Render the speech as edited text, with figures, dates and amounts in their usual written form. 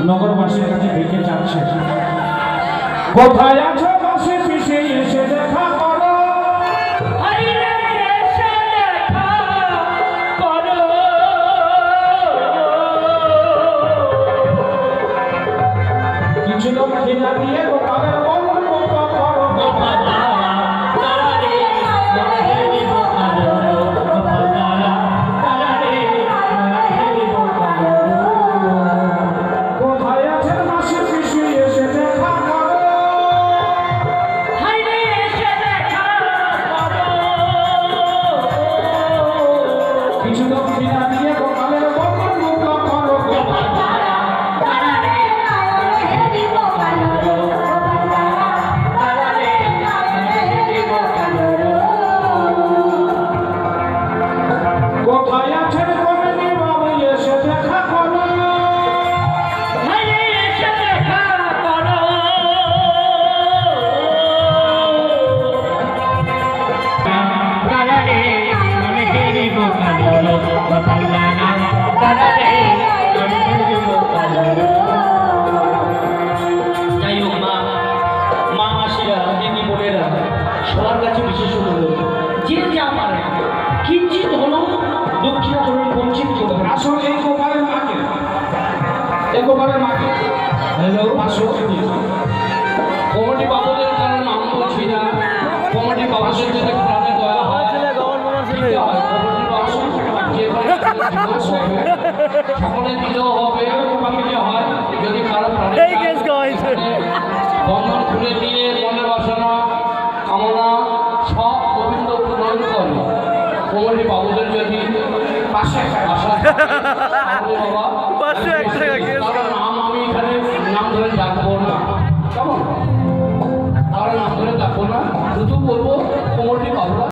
নগরবাসীর কাছে ভিক্ষে চাচ্ছে। কোথায় আছো বাসে পিছে এসে দেখা করো, কিছু লোক খেলা দিয়ে গোপালের বন্ধ করো। কোথায় আছেন বাসে পিছে এসে দেখা করো, কিছু লোক খেলা দিয়ে গোপালের বন্ধ করো। কোথায় আছেন কমিটি বাবু এসে দেখা করো, যাই হোক মা মাসিরা দিদি বোনেরা সবার কাছে বিশেষ অনুরোধ, যে যা পারে কিঞ্চিত হলেও দক্ষিণা ধরুন বঞ্চিত করবেন। আসলে এই গোপালের মাকে, এই গোপালের মাকে হ্যালো আসো। কমিটি বাবুদের কারণ নাম বলছি না, কমিটি বাবুদের যদি প্রাণে দয়া হয় দিতে হয়। কমিটি বাবু যেখানে সকলে দিলেও হবে, কমিটি হয় যদি কারো প্রাণে বন্ধন খুলে দিয়ে মনে বাসনা কামনা সব গোবিন্দ পূরণ করে। কমিটি বাবুদের যদি পাশে আসা বাবা নাম আমি এখানে নাম ধরে ডাকবো না, কেমন? তাহলে নাম ধরে ডাকবো না, শুধু বলবো কমিটি বাবুরা